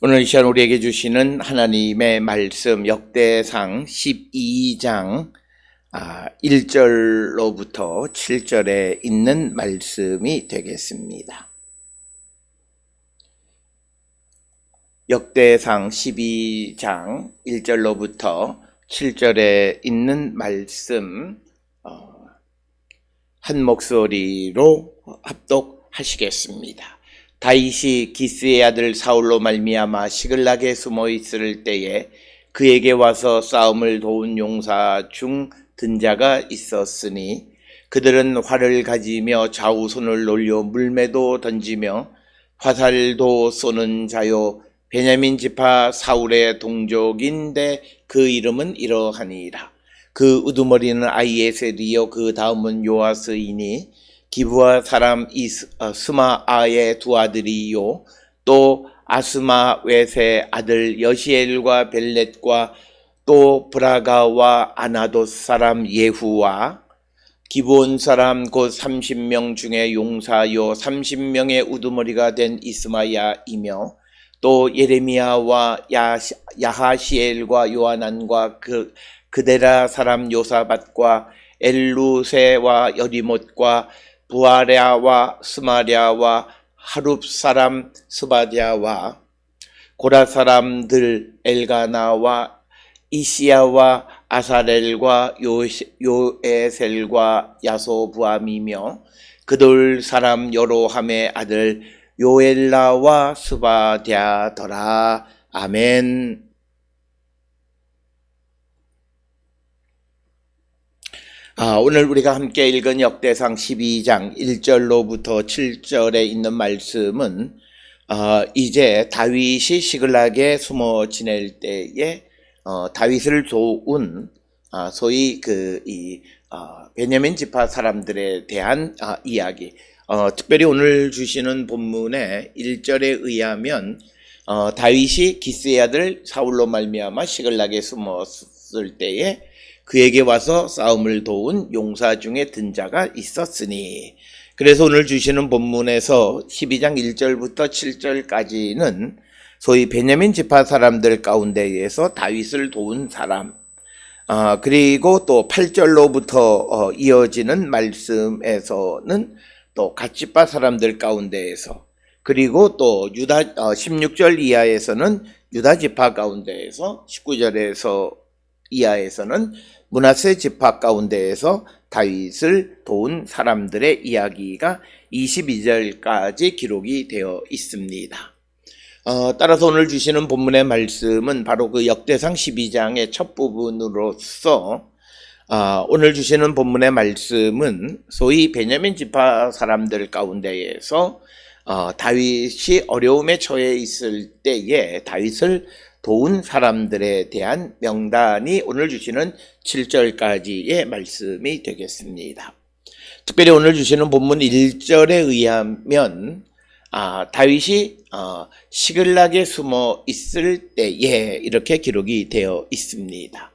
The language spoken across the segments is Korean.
오늘 이 시간 우리에게 주시는 하나님의 말씀 역대상 12장 1절로부터 7절에 있는 말씀이 되겠습니다. 역대상 12장 1절로부터 7절에 있는 말씀 한 목소리로 합독하시겠습니다. 다윗이 기스의 아들 사울로 말미암아 시글락에 숨어 있을 때에 그에게 와서 싸움을 도운 용사 중 든 자가 있었으니 그들은 활을 가지며 좌우손을 놀려 물매도 던지며 화살도 쏘는 자요 베냐민 지파 사울의 동족인데 그 이름은 이러하니라. 그 우두머리는 아히에셀이요 그 다음은 요아스이니 기브아 사람 스마아의 두 아들이요 또 아스마웻의 아들 여시엘과 벨렛과 또 브라가와 아나돗 사람 예후와 기브온 사람 곧 30명 중에 용사요 30명의 우두머리가 된 이스마야이며 또 예레미야와 야하시엘과 요하난과 그데라 사람 요사밧과 엘루세와 여리못과 부아랴와 스마랴와 하룹 사람 스바랴와 고라 사람들 엘가나와 이시야와 아사렐과 요에셀과 야소부암이며 그돌 사람 여로함의 아들 요엘라와 스바랴더라. 아멘. 오늘 우리가 함께 읽은 역대상 12장 1절로부터 7절에 있는 말씀은 이제 다윗이 시글락에 숨어 지낼 때에 다윗을 도운 소위 베냐민 지파 사람들에 대한 이야기. 특별히 오늘 주시는 본문의 1절에 의하면 다윗이 기스의 아들 사울로 말미암아 시글락에 숨었을 때에 그에게 와서 싸움을 도운 용사 중에 든 자가 있었으니, 그래서 오늘 주시는 본문에서 12장 1절부터 7절까지는 소위 베냐민 지파 사람들 가운데에서 다윗을 도운 사람, 그리고 또 8절로부터 이어지는 말씀에서는 또 갓지파 사람들 가운데에서, 그리고 또 16절 이하에서는 유다 지파 가운데에서, 19절에서 이하에서는 므낫세 지파 가운데에서 다윗을 도운 사람들의 이야기가 22절까지 기록이 되어 있습니다. 따라서 오늘 주시는 본문의 말씀은 바로 그 역대상 12장의 첫 부분으로서 오늘 주시는 본문의 말씀은 소위 베냐민 지파 사람들 가운데에서 다윗이 어려움에 처해 있을 때에 다윗을 도운 사람들에 대한 명단이 오늘 주시는 7절까지의 말씀이 되겠습니다. 특별히 오늘 주시는 본문 1절에 의하면 다윗이 시글락에 숨어 있을 때에 이렇게 기록이 되어 있습니다.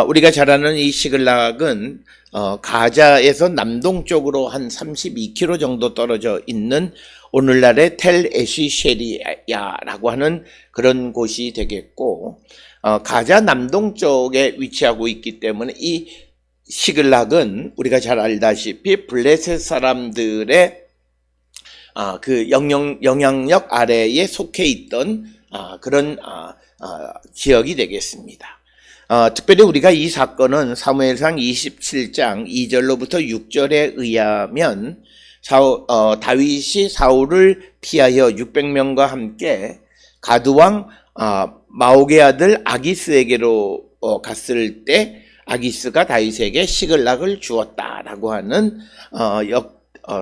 우리가 잘 아는 이 시글락은 가자에서 남동쪽으로 한 32km 정도 떨어져 있는 오늘날의 텔 에시쉐리야라고 하는 그런 곳이 되겠고, 가자 남동쪽에 위치하고 있기 때문에 이 시글락은 우리가 잘 알다시피 블레셋 사람들의 그 영향력 아래에 속해 있던 그런 지역이 되겠습니다. 특별히 우리가 이 사건은 사무엘상 27장 2절로부터 6절에 의하면 다윗이 사울을 피하여 600명과 함께 가드왕 마옥의 아들 아기스에게로 갔을 때 아기스가 다윗에게 시글락을 주었다라고 하는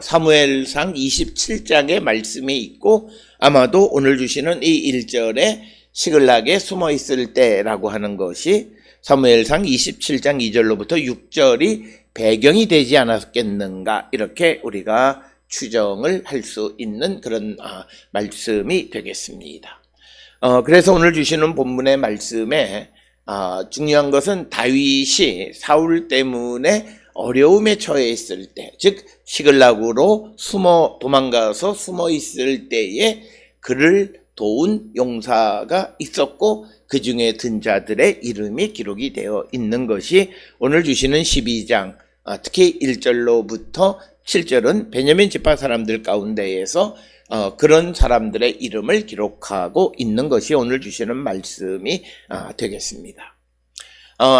사무엘상 27장의 말씀이 있고, 아마도 오늘 주시는 이 1절에 시글락에 숨어 있을 때라고 하는 것이 사무엘상 27장 2절로부터 6절이 배경이 되지 않았겠는가, 이렇게 우리가 추정을 할 수 있는 그런 말씀이 되겠습니다. 그래서 오늘 주시는 본문의 말씀에 중요한 것은 다윗이 사울 때문에 어려움에 처해 있을 때, 즉 시글락으로 도망가서 숨어 있을 때에 그를 도운 용사가 있었고 그 중에 든 자들의 이름이 기록이 되어 있는 것이 오늘 주시는 12장 특히 1절로부터 7절은 베냐민 지파 사람들 가운데에서 그런 사람들의 이름을 기록하고 있는 것이 오늘 주시는 말씀이 되겠습니다.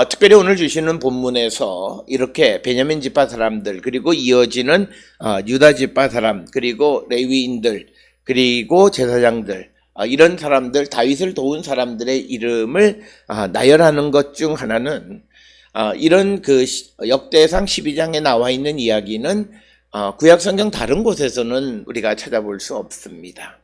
특별히 오늘 주시는 본문에서 이렇게 베냐민 지파 사람들 그리고 이어지는 유다 지파 사람 그리고 레위인들 그리고 제사장들 이런 사람들 다윗을 도운 사람들의 이름을 나열하는 것 중 하나는 이런 그 역대상 12장에 나와 있는 이야기는 구약성경 다른 곳에서는 우리가 찾아볼 수 없습니다.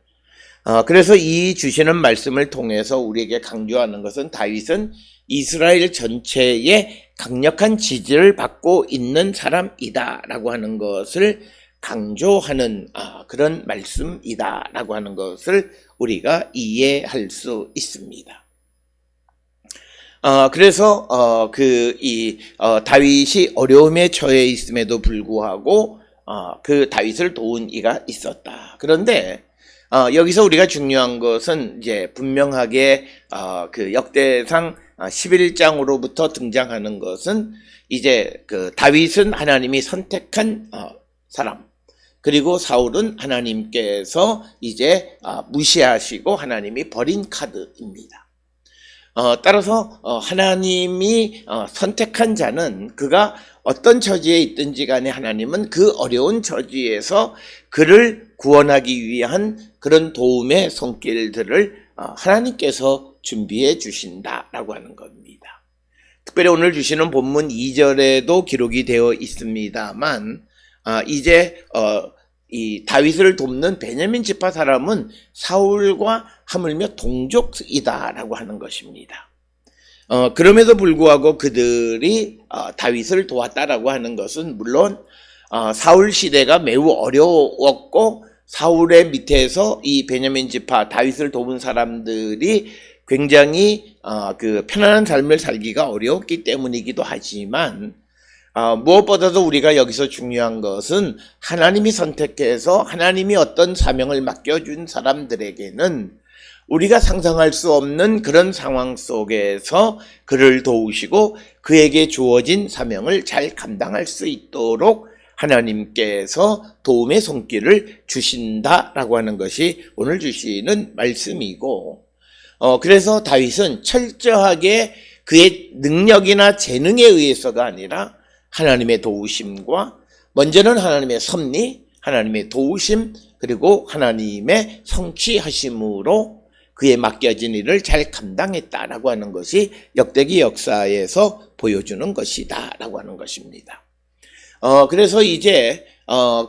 그래서 이 주시는 말씀을 통해서 우리에게 강조하는 것은 다윗은 이스라엘 전체에 강력한 지지를 받고 있는 사람이다라고 하는 것을 강조하는 그런 말씀이다라고 하는 것을 우리가 이해할 수 있습니다. 그래서 다윗이 어려움에 처해 있음에도 불구하고 그 다윗을 도운 이가 있었다. 그런데 여기서 우리가 중요한 것은 이제 분명하게 그 역대상 11장으로부터 등장하는 것은 이제 그 다윗은 하나님이 선택한 사람 그리고 사울은 하나님께서 이제 무시하시고 하나님이 버린 카드입니다. 따라서 하나님이 선택한 자는 그가 어떤 처지에 있든지 간에 하나님은 그 어려운 처지에서 그를 구원하기 위한 그런 도움의 손길들을 하나님께서 준비해 주신다라고 하는 겁니다. 특별히 오늘 주시는 본문 2절에도 기록이 되어 있습니다만 이제 이 다윗을 돕는 베냐민 지파 사람은 사울과 하물며 동족이다라고 하는 것입니다. 그럼에도 불구하고 그들이 다윗을 도왔다라고 하는 것은 물론 사울 시대가 매우 어려웠고 사울의 밑에서 이 베냐민 지파 다윗을 도운 사람들이 굉장히 그 편안한 삶을 살기가 어려웠기 때문이기도 하지만 무엇보다도 우리가 여기서 중요한 것은 하나님이 선택해서 하나님이 어떤 사명을 맡겨준 사람들에게는 우리가 상상할 수 없는 그런 상황 속에서 그를 도우시고 그에게 주어진 사명을 잘 감당할 수 있도록 하나님께서 도움의 손길을 주신다라고 하는 것이 오늘 주시는 말씀이고 그래서 다윗은 철저하게 그의 능력이나 재능에 의해서가 아니라 하나님의 도우심과 먼저는 하나님의 섭리, 하나님의 도우심 그리고 하나님의 성취하심으로 그에 맡겨진 일을 잘 감당했다라고 하는 것이 역대기 역사에서 보여주는 것이다라고 하는 것입니다. 그래서 이제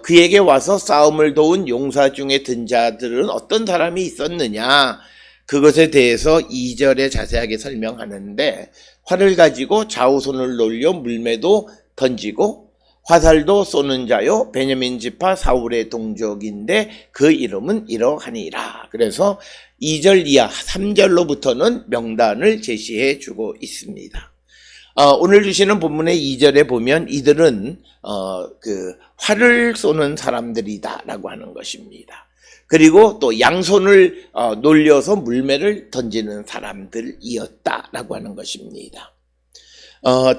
그에게 와서 싸움을 도운 용사 중에 든 자들은 어떤 사람이 있었느냐 그것에 대해서 2절에 자세하게 설명하는데 활을 가지고 좌우손을 놀려 물매도 던지고 화살도 쏘는 자요 베냐민 지파 사울의 동족인데 그 이름은 이러하니라. 그래서 2절 이하 3절로부터는 명단을 제시해 주고 있습니다. 오늘 주시는 본문의 2절에 보면 이들은 그 활을 쏘는 사람들이다라고 하는 것입니다. 그리고 또 양손을 놀려서 물매를 던지는 사람들이었다라고 하는 것입니다.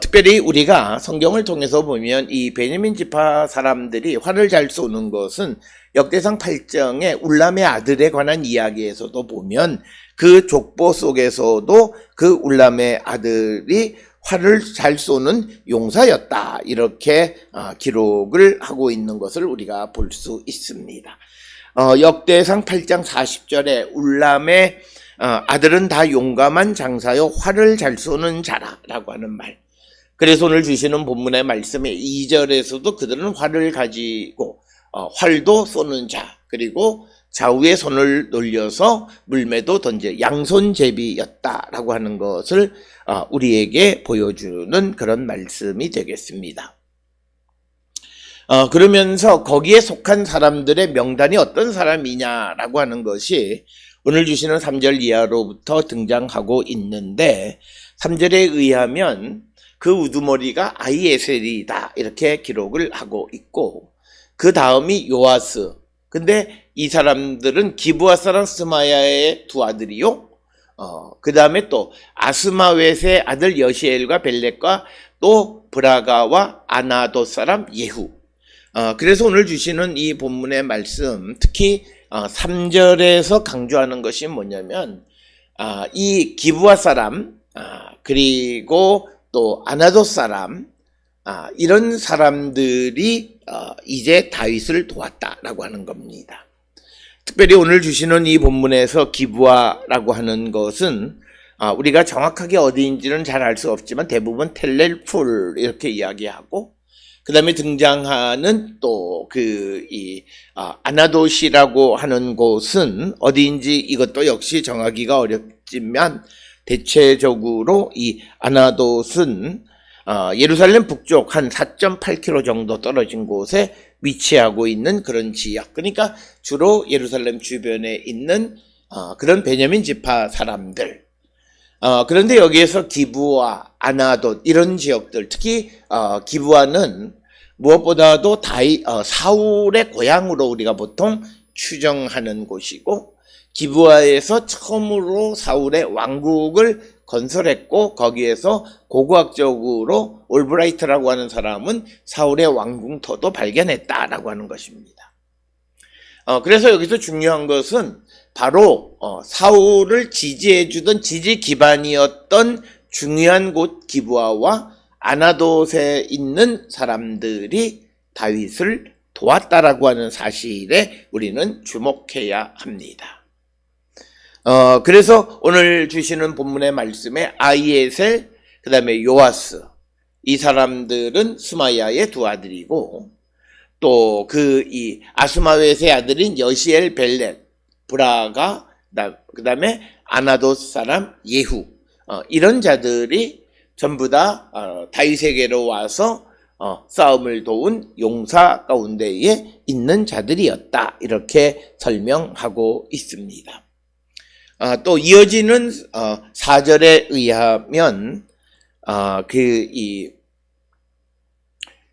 특별히 우리가 성경을 통해서 보면 이 베냐민 지파 사람들이 활을 잘 쏘는 것은 역대상 8장의 울람의 아들에 관한 이야기에서도 보면 그 족보 속에서도 그 울람의 아들이 활을 잘 쏘는 용사였다 이렇게 기록을 하고 있는 것을 우리가 볼 수 있습니다. 역대상 8장 40절에 울람의 아들은 다 용감한 장사요 활을 잘 쏘는 자라라고 하는 말. 그래서 오늘 주시는 본문의 말씀에 2절에서도 그들은 활을 가지고 활도 쏘는 자 그리고 좌우의 손을 놀려서 물매도 던져 양손제비였다라고 하는 것을 우리에게 보여주는 그런 말씀이 되겠습니다. 그러면서 거기에 속한 사람들의 명단이 어떤 사람이냐라고 하는 것이 오늘 주시는 3절 이하로부터 등장하고 있는데 3절에 의하면 그 우두머리가 아히에셀이다 이렇게 기록을 하고 있고 그 다음이 요아스 근데 이 사람들은 기브아 사람 스마야의 두 아들이요. 그 다음에 또 아스마웻의 아들 여시엘과 벨렉과 또 브라가와 아나도 사람 예후. 그래서 오늘 주시는 이 본문의 말씀, 특히 3절에서 강조하는 것이 뭐냐면 이 기브아 사람, 그리고 또 아나도 사람, 이런 사람들이 이제 다윗을 도왔다라고 하는 겁니다. 특별히 오늘 주시는 이 본문에서 기브아라고 하는 것은 우리가 정확하게 어디인지는 잘 알 수 없지만 대부분 텔렐풀 이렇게 이야기하고, 그 다음에 등장하는 또 아나돗이라고 하는 곳은 어디인지 이것도 역시 정하기가 어렵지만, 대체적으로 이 아나돗은 예루살렘 북쪽 한 4.8km 정도 떨어진 곳에 위치하고 있는 그런 지역. 그러니까 주로 예루살렘 주변에 있는 그런 베냐민 지파 사람들. 그런데 여기에서 기브아, 아나돗 이런 지역들, 특히 기브아는 무엇보다도 사울의 고향으로 우리가 보통 추정하는 곳이고, 기브아에서 처음으로 사울의 왕국을 건설했고, 거기에서 고고학적으로 올브라이트라고 하는 사람은 사울의 왕궁터도 발견했다라고 하는 것입니다. 그래서 여기서 중요한 것은 바로 사울을 지지해주던 지지 기반이었던 중요한 곳 기브아와 아나돗에 있는 사람들이 다윗을 도왔다라고 하는 사실에 우리는 주목해야 합니다. 그래서 오늘 주시는 본문의 말씀에 아히에셀, 그 다음에 요아스, 이 사람들은 스마야의 두 아들이고, 또 이 아스마웻의 아들인 여시엘, 벨렛, 브라가, 그 다음에 아나돗 사람 예후, 이런 자들이 전부 다 다윗에게로 와서 싸움을 도운 용사 가운데에 있는 자들이었다, 이렇게 설명하고 있습니다. 또 이어지는 4절에 의하면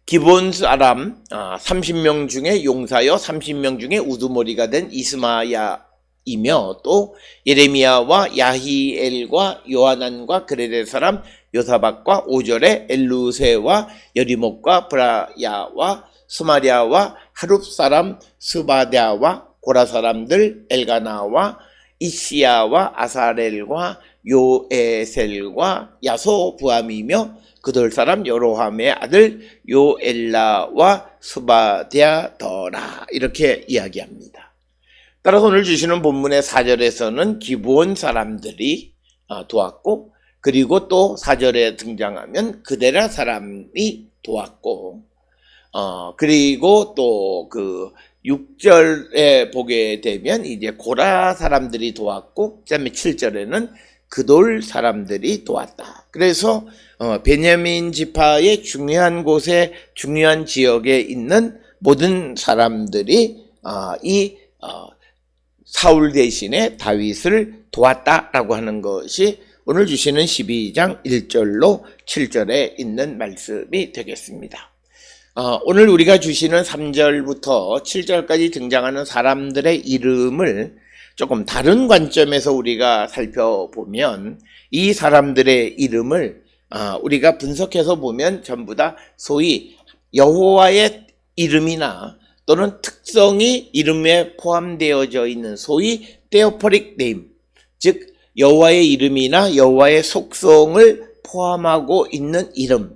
기브온 사람 30명 중에 용사여 30명 중에 우두머리가 된 이스마야이며, 또 예레미야와 야히엘과 요하난과 그레데 사람 요사박과 5절에 엘루세와 여리목과 브라야와 스마랴와 하룹 사람 스바랴와 고라 사람들 엘가나와 이시야와 아사렐과 요에셀과 야소부함이며 그들 사람 여로함의 아들 요엘라와 스바랴더라, 이렇게 이야기합니다. 따라서 오늘 주시는 본문의 4절에서는 기브온 사람들이 도왔고, 그리고 또 4절에 등장하면 그데라 사람이 도왔고, 그리고 또 6절에 보게 되면 이제 고라 사람들이 도왔고, 그 다음에 7절에는 그돌 사람들이 도왔다. 그래서 베냐민 지파의 중요한 곳에, 중요한 지역에 있는 모든 사람들이 사울 대신에 다윗을 도왔다라고 하는 것이 오늘 주시는 12장 1절로 7절에 있는 말씀이 되겠습니다. 오늘 우리가 주시는 3절부터 7절까지 등장하는 사람들의 이름을 조금 다른 관점에서 우리가 살펴보면, 이 사람들의 이름을 우리가 분석해서 보면 전부 다 소위 여호와의 이름이나 또는 특성이 이름에 포함되어져 있는 소위 테오포릭 네임, 즉 여호와의 이름이나 여호와의 속성을 포함하고 있는 이름,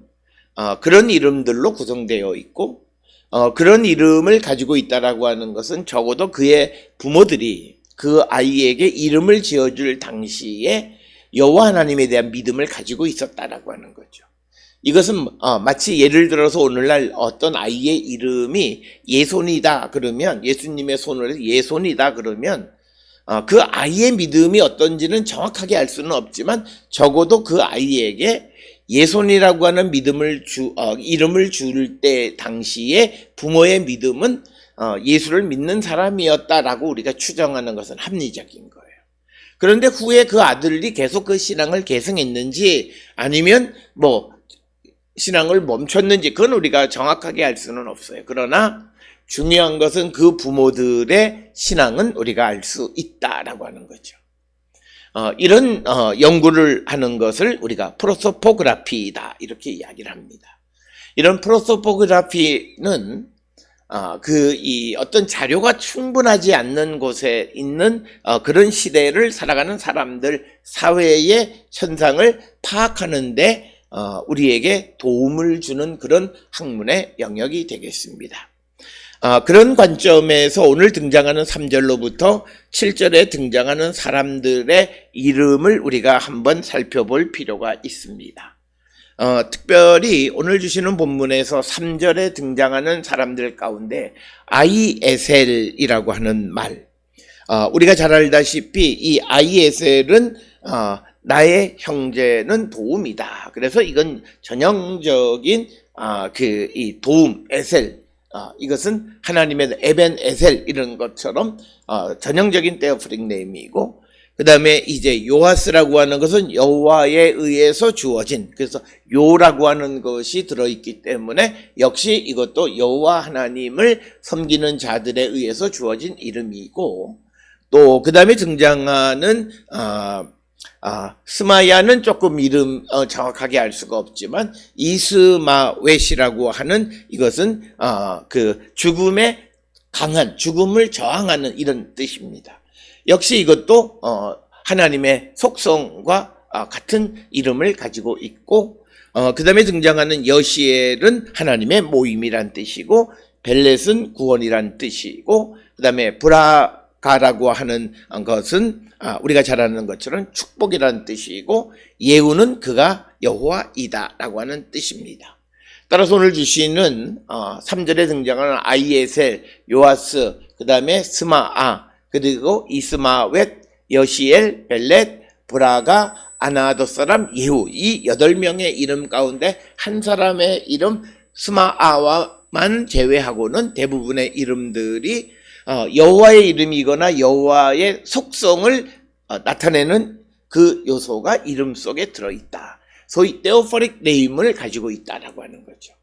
그런 이름들로 구성되어 있고, 그런 이름을 가지고 있다라고 하는 것은 적어도 그의 부모들이 그 아이에게 이름을 지어줄 당시에 여호와 하나님에 대한 믿음을 가지고 있었다라고 하는 거죠. 이것은 마치 예를 들어서 오늘날 어떤 아이의 이름이 예손이다 그러면, 예수님의 손으로 해서 예손이다 그러면 그 아이의 믿음이 어떤지는 정확하게 알 수는 없지만 적어도 그 아이에게 예손이라고 하는 이름을 줄 때 당시에 부모의 믿음은 예수를 믿는 사람이었다라고 우리가 추정하는 것은 합리적인 거예요. 그런데 후에 그 아들이 계속 그 신앙을 계승했는지, 아니면 신앙을 멈췄는지 그건 우리가 정확하게 알 수는 없어요. 그러나 중요한 것은 그 부모들의 신앙은 우리가 알 수 있다라고 하는 거죠. 이런 연구를 하는 것을 우리가 프로소포그라피다 이렇게 이야기를 합니다. 이런 프로소포그라피는 어떤 자료가 충분하지 않는 곳에 있는 그런 시대를 살아가는 사람들 사회의 현상을 파악하는데 우리에게 도움을 주는 그런 학문의 영역이 되겠습니다. 그런 관점에서 오늘 등장하는 3절로부터 7절에 등장하는 사람들의 이름을 우리가 한번 살펴볼 필요가 있습니다. 특별히 오늘 주시는 본문에서 3절에 등장하는 사람들 가운데 아이에셀이라고 하는 말, 우리가 잘 알다시피 이 아이에셀은 나의 형제는 도움이다. 그래서 이건 전형적인 이 도움, 에셀, 이것은 하나님의 에벤 에셀 이런 것처럼 전형적인 테오포릭 네임이고, 그 다음에 이제 요아스라고 하는 것은 여호와에 의해서 주어진, 그래서 요라고 하는 것이 들어있기 때문에 역시 이것도 여호와 하나님을 섬기는 자들에 의해서 주어진 이름이고, 또 그 다음에 등장하는 스마야는 조금 이름 정확하게 알 수가 없지만 이스마웻이라고 하는 이것은 죽음에 강한, 죽음을 저항하는 이런 뜻입니다. 역시 이것도 하나님의 속성과 같은 이름을 가지고 있고, 그 다음에 등장하는 여시엘은 하나님의 모임이란 뜻이고, 벨렛은 구원이란 뜻이고, 그 다음에 브라가라고 하는 것은 우리가 잘 아는 것처럼 축복이라는 뜻이고, 예후는 그가 여호와이다 라고 하는 뜻입니다. 따라서 오늘 주시는 3절에 등장하는 아이에셀, 요아스, 그 다음에 스마아, 그리고 이스마웻, 여시엘, 벨렛, 브라가, 아나도 사람, 예후, 이 8명의 이름 가운데 한 사람의 이름 스마아만 제외하고는 대부분의 이름들이 여호와의 이름이거나 여호와의 속성을 나타내는 그 요소가 이름 속에 들어있다. 소위 테오포릭 네임을 가지고 있다라고 하는 거죠.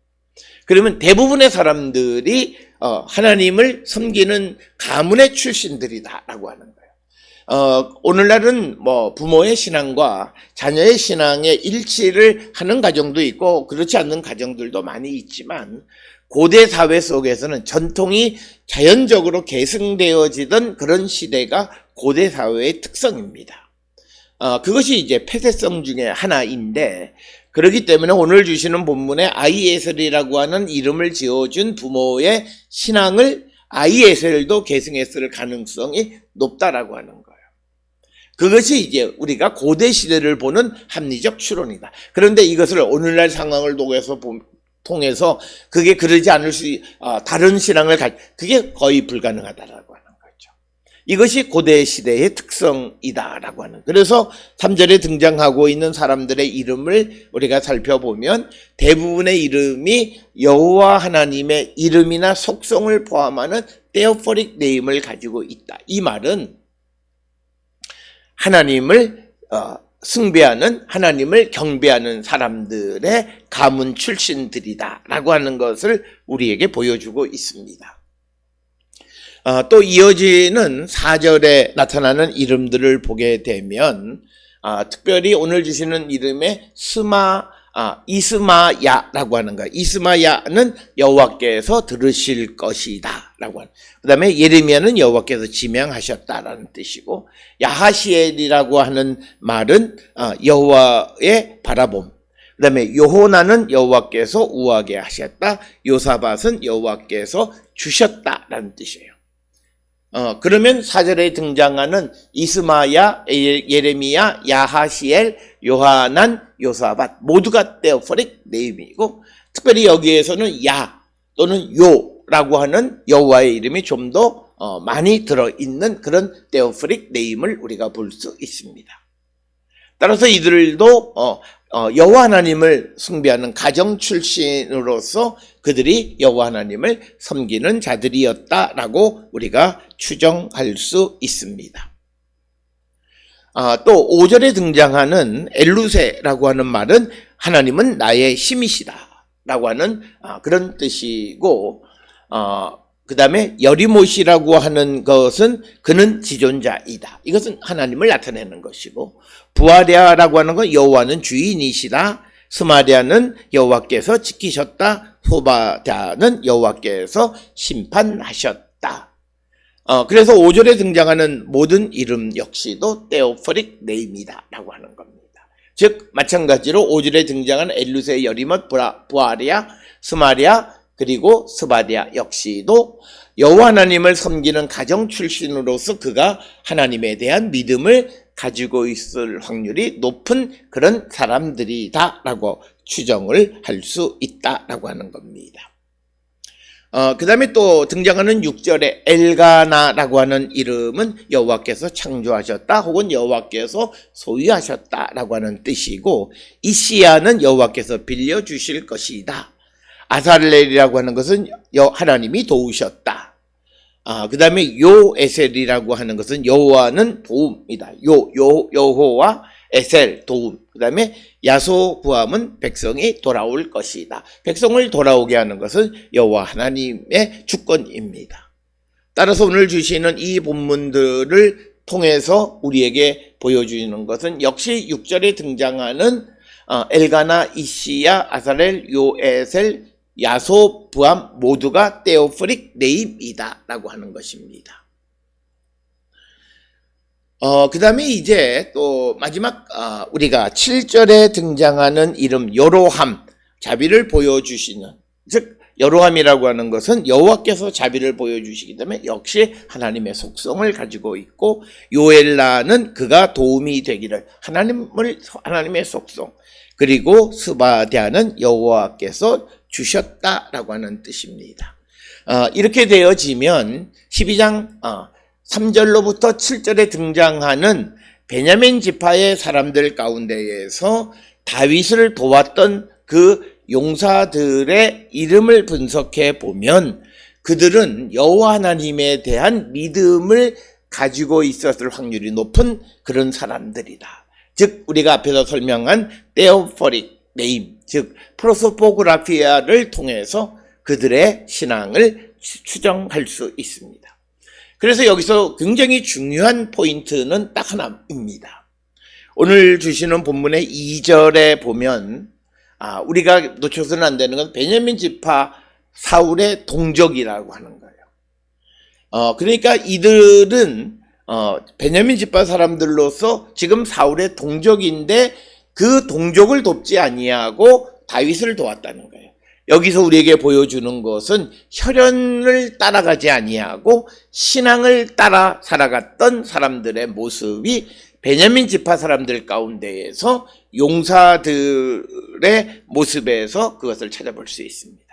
그러면 대부분의 사람들이 하나님을 섬기는 가문의 출신들이다라고 하는 거예요. 오늘날은 부모의 신앙과 자녀의 신앙의 일치를 하는 가정도 있고 그렇지 않는 가정들도 많이 있지만, 고대 사회 속에서는 전통이 자연적으로 계승되어지던 그런 시대가 고대 사회의 특성입니다. 그것이 이제 폐쇄성 중에 하나인데, 그렇기 때문에 오늘 주시는 본문에 아이에셀이라고 하는 이름을 지어준 부모의 신앙을 아이에셀도 계승했을 가능성이 높다라고 하는 거예요. 그것이 이제 우리가 고대 시대를 보는 합리적 추론이다. 그런데 이것을 오늘날 상황을 통해서 그게 그러지 않을 다른 신앙을 그게 거의 불가능하다라고 하는 거죠. 이것이 고대 시대의 특성이다라고 하는. 그래서 3절에 등장하고 있는 사람들의 이름을 우리가 살펴보면 대부분의 이름이 여호와 하나님의 이름이나 속성을 포함하는 테오포릭 네임을 가지고 있다. 이 말은 하나님을 숭배하는, 하나님을 경배하는 사람들의 가문 출신들이다라고 하는 것을 우리에게 보여주고 있습니다. 또 이어지는 4절에 나타나는 이름들을 보게 되면 특별히 오늘 주시는 이름에 이스마야라고 하는 거예요. 이스마야는 여호와께서 들으실 것이다 라고 하는. 그 다음에 예레미야는 여호와께서 지명하셨다라는 뜻이고, 야하시엘이라고 하는 말은 여호와의 바라봄. 그 다음에 요호나는 여호와께서 우하게 하셨다. 요사밧은 여호와께서 주셨다라는 뜻이에요. 그러면 4절에 등장하는 이스마야, 예레미야, 야하시엘, 요하난, 요사밧 모두가 테오포릭 네임이고, 특별히 여기에서는 야 또는 요라고 하는 여호와의 이름이 좀 더 많이 들어있는 그런 테오포릭 네임을 우리가 볼 수 있습니다. 따라서 이들도 여호와 하나님을 숭배하는 가정 출신으로서 그들이 여호와 하나님을 섬기는 자들이었다라고 우리가 추정할 수 있습니다. 또 5절에 등장하는 엘루세라고 하는 말은 하나님은 나의 힘이시다. 라고 하는 그런 뜻이고, 그 다음에 여리못이라고 하는 것은 그는 지존자이다. 이것은 하나님을 나타내는 것이고, 부하랴라고 하는 건 여호와는 주인이시다. 스마랴는 여호와께서 지키셨다. 소바랴는 여호와께서 심판하셨다. 그래서 5절에 등장하는 모든 이름 역시도 테오포릭 네임이다 라고 하는 겁니다. 즉 마찬가지로 5절에 등장하는 엘루세, 여리못, 부하랴, 스마랴, 그리고 스바랴 역시도 여호와 하나님을 섬기는 가정 출신으로서 그가 하나님에 대한 믿음을 가지고 있을 확률이 높은 그런 사람들이다 라고 추정을 할 수 있다라고 하는 겁니다. 그 다음에 또 등장하는 6절에 엘가나라고 하는 이름은 여호와께서 창조하셨다 혹은 여호와께서 소유하셨다라고 하는 뜻이고, 이시야는 여호와께서 빌려주실 것이다. 아살렐이라고 하는 것은 하나님이 도우셨다. 그 다음에 요에셀이라고 하는 것은 여호와는 도움이다. 여호와 에셀 도움. 그 다음에 야소부함은 백성이 돌아올 것이다. 백성을 돌아오게 하는 것은 여호와 하나님의 주권입니다. 따라서 오늘 주시는 이 본문들을 통해서 우리에게 보여주는 것은 역시 6절에 등장하는 엘가나, 이시야, 아살렐, 요에셀, 야소부함 모두가 테오포릭 네임이다 라고 하는 것입니다. 그 다음에 이제 또 마지막 우리가 7절에 등장하는 이름 여로함, 자비를 보여주시는, 즉 여로함이라고 하는 것은 여호와께서 자비를 보여주시기 때문에 역시 하나님의 속성을 가지고 있고, 요엘라는 그가 도움이 되기를, 하나님의 속성, 그리고 스바랴는 여호와께서 주셨다라고 하는 뜻입니다. 이렇게 되어지면 12장 3절로부터 7절에 등장하는 베냐민 지파의 사람들 가운데에서 다윗을 도왔던 그 용사들의 이름을 분석해 보면 그들은 여호와 하나님에 대한 믿음을 가지고 있었을 확률이 높은 그런 사람들이다. 즉 우리가 앞에서 설명한 테오포릭 네임, 즉 프로소포그라피아를 통해서 그들의 신앙을 추정할 수 있습니다. 그래서 여기서 굉장히 중요한 포인트는 딱 하나입니다. 오늘 주시는 본문의 2절에 보면 우리가 놓쳐서는 안 되는 건 베냐민 지파 사울의 동족이라고 하는 거예요. 그러니까 이들은 베냐민 지파 사람들로서 지금 사울의 동족인데 그 동족을 돕지 아니하고 다윗을 도왔다는 거예요. 여기서 우리에게 보여주는 것은 혈연을 따라가지 아니하고 신앙을 따라 살아갔던 사람들의 모습이 베냐민 지파 사람들 가운데에서 용사들의 모습에서 그것을 찾아볼 수 있습니다.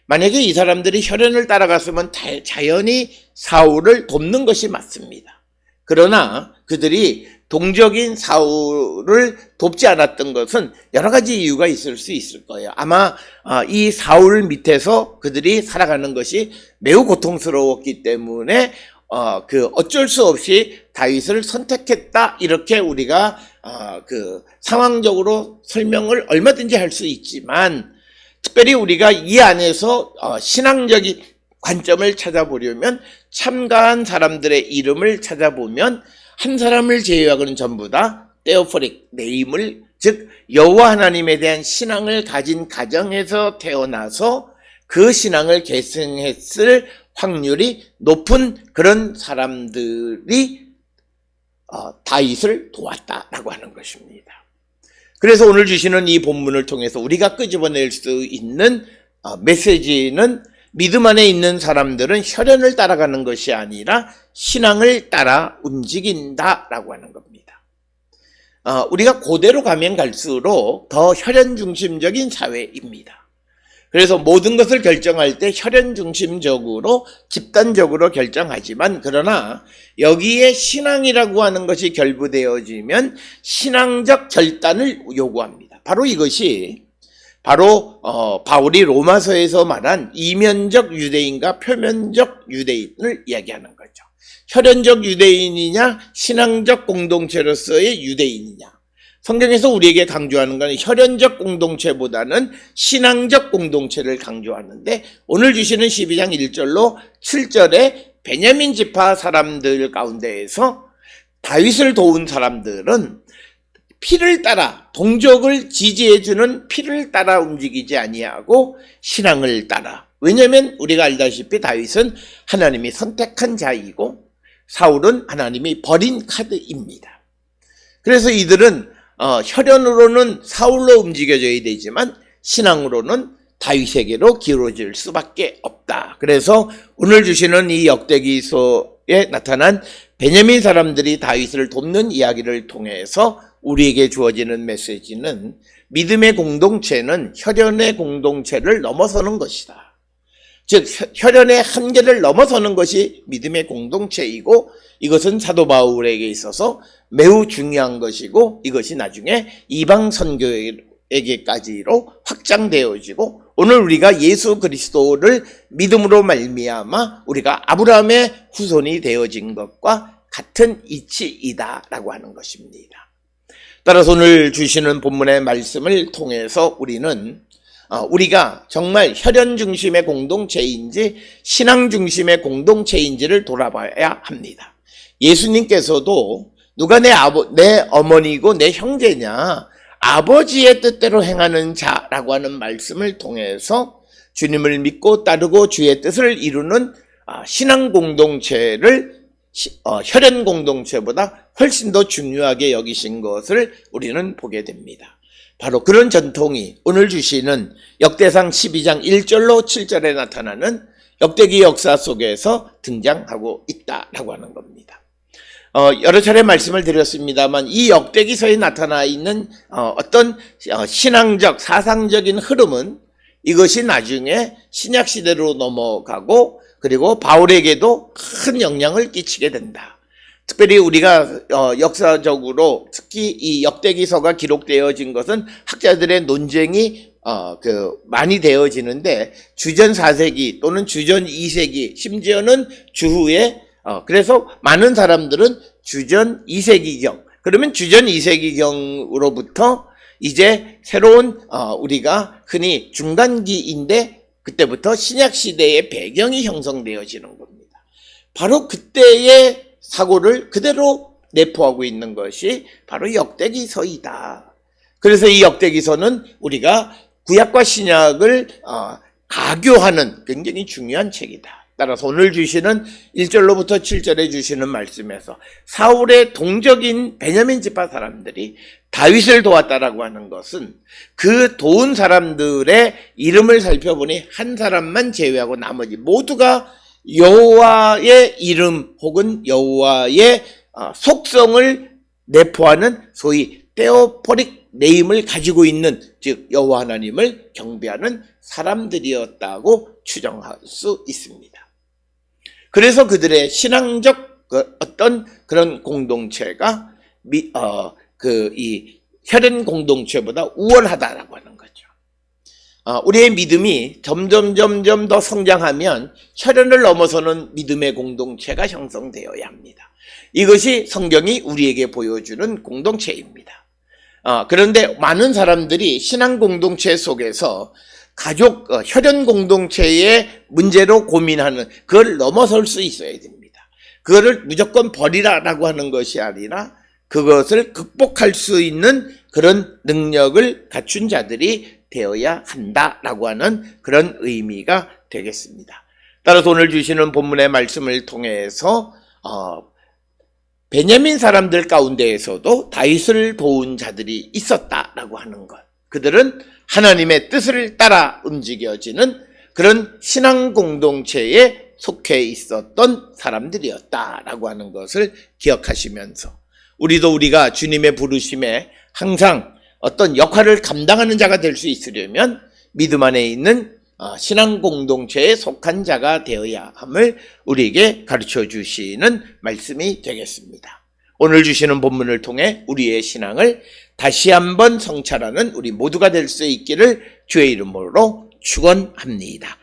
만약에 이 사람들이 혈연을 따라갔으면 자연히 사울을 돕는 것이 맞습니다. 그러나 그들이 동족인 사울을 돕지 않았던 것은 여러 가지 이유가 있을 수 있을 거예요. 아마 이 사울 밑에서 그들이 살아가는 것이 매우 고통스러웠기 때문에 어쩔 수 없이 다윗을 선택했다, 이렇게 우리가 상황적으로 설명을 얼마든지 할 수 있지만, 특별히 우리가 이 안에서 신앙적인 관점을 찾아보려면 참가한 사람들의 이름을 찾아보면 한 사람을 제외하고는 전부 다 테오포릭 네임을, 즉 여호와 하나님에 대한 신앙을 가진 가정에서 태어나서 그 신앙을 계승했을 확률이 높은 그런 사람들이 다윗을 도왔다라고 하는 것입니다. 그래서 오늘 주시는 이 본문을 통해서 우리가 끄집어낼 수 있는 메시지는, 믿음 안에 있는 사람들은 혈연을 따라가는 것이 아니라 신앙을 따라 움직인다라고 하는 겁니다. 우리가 고대로 가면 갈수록 더 혈연 중심적인 사회입니다. 그래서 모든 것을 결정할 때 혈연 중심적으로 집단적으로 결정하지만, 그러나 여기에 신앙이라고 하는 것이 결부되어지면 신앙적 결단을 요구합니다. 바로 이것이 바울이 로마서에서 말한 이면적 유대인과 표면적 유대인을 이야기하는 거죠. 혈연적 유대인이냐 신앙적 공동체로서의 유대인이냐. 성경에서 우리에게 강조하는 것은 혈연적 공동체보다는 신앙적 공동체를 강조하는데, 오늘 주시는 12장 1절로 7절에 베냐민 지파 사람들 가운데에서 다윗을 도운 사람들은 피를 따라, 동족을 지지해주는 피를 따라 움직이지 아니하고 신앙을 따라. 왜냐하면 우리가 알다시피 다윗은 하나님이 선택한 자이고 사울은 하나님이 버린 카드입니다. 그래서 이들은 혈연으로는 사울로 움직여져야 되지만 신앙으로는 다윗에게로 기울어질 수밖에 없다. 그래서 오늘 주시는 이 역대기서에 나타난 베냐민 사람들이 다윗을 돕는 이야기를 통해서 우리에게 주어지는 메시지는, 믿음의 공동체는 혈연의 공동체를 넘어서는 것이다. 즉 혈연의 한계를 넘어서는 것이 믿음의 공동체이고, 이것은 사도 바울에게 있어서 매우 중요한 것이고, 이것이 나중에 이방 선교에게까지로 확장되어지고, 오늘 우리가 예수 그리스도를 믿음으로 말미암아 우리가 아브라함의 후손이 되어진 것과 같은 이치이다라고 하는 것입니다. 따라서 오늘 주시는 본문의 말씀을 통해서 우리는 우리가 정말 혈연 중심의 공동체인지 신앙 중심의 공동체인지를 돌아봐야 합니다. 예수님께서도 누가 내 어머니고 내 형제냐, 아버지의 뜻대로 행하는 자라고 하는 말씀을 통해서 주님을 믿고 따르고 주의 뜻을 이루는 신앙 공동체를 혈연 공동체보다 훨씬 더 중요하게 여기신 것을 우리는 보게 됩니다. 바로 그런 전통이 오늘 주시는 역대상 12장 1절로 7절에 나타나는 역대기 역사 속에서 등장하고 있다라고 하는 겁니다. 여러 차례 말씀을 드렸습니다만 이 역대기서에 나타나 있는 어떤 신앙적, 사상적인 흐름은 이것이 나중에 신약시대로 넘어가고, 그리고 바울에게도 큰 영향을 끼치게 된다. 특별히 우리가 역사적으로 특히 이 역대기서가 기록되어진 것은 학자들의 논쟁이 많이 되어지는데, 주전 4세기 또는 주전 2세기, 심지어는 주후에 그래서 많은 사람들은 주전 2세기경, 그러면 주전 2세기경으로부터 이제 새로운 우리가 흔히 중간기인데 그때부터 신약시대의 배경이 형성되어지는 겁니다. 바로 그때의 사고를 그대로 내포하고 있는 것이 바로 역대기서이다. 그래서 이 역대기서는 우리가 구약과 신약을 가교하는 굉장히 중요한 책이다. 따라서 오늘 주시는 1절로부터 7절에 주시는 말씀에서 사울의 동족인 베냐민 지파 사람들이 다윗을 도왔다라고 하는 것은 그 도운 사람들의 이름을 살펴보니 한 사람만 제외하고 나머지 모두가 여호와의 이름 혹은 여호와의 속성을 내포하는 소위 테오포릭 네임을 가지고 있는, 즉 여호와 하나님을 경배하는 사람들이었다고 추정할 수 있습니다. 그래서 그들의 신앙적 어떤 그런 공동체가 이 혈연 공동체보다 우월하다라고 하는 거죠. 우리의 믿음이 점점 더 성장하면 혈연을 넘어서는 믿음의 공동체가 형성되어야 합니다. 이것이 성경이 우리에게 보여주는 공동체입니다. 그런데 많은 사람들이 신앙 공동체 속에서 가족, 혈연 공동체의 문제로 고민하는, 그걸 넘어설 수 있어야 됩니다. 그거를 무조건 버리라라고 하는 것이 아니라 그것을 극복할 수 있는 그런 능력을 갖춘 자들이 되어야 한다라고 하는 그런 의미가 되겠습니다. 따라서 오늘 주시는 본문의 말씀을 통해서 베냐민 사람들 가운데에서도 다윗을 도운 자들이 있었다라고 하는 것, 그들은 하나님의 뜻을 따라 움직여지는 그런 신앙 공동체에 속해 있었던 사람들이었다라고 하는 것을 기억하시면서, 우리가 주님의 부르심에 항상 어떤 역할을 감당하는 자가 될 수 있으려면 믿음 안에 있는 신앙 공동체에 속한 자가 되어야 함을 우리에게 가르쳐 주시는 말씀이 되겠습니다. 오늘 주시는 본문을 통해 우리의 신앙을 다시 한번 성찰하는 우리 모두가 될 수 있기를 주의 이름으로 축원합니다.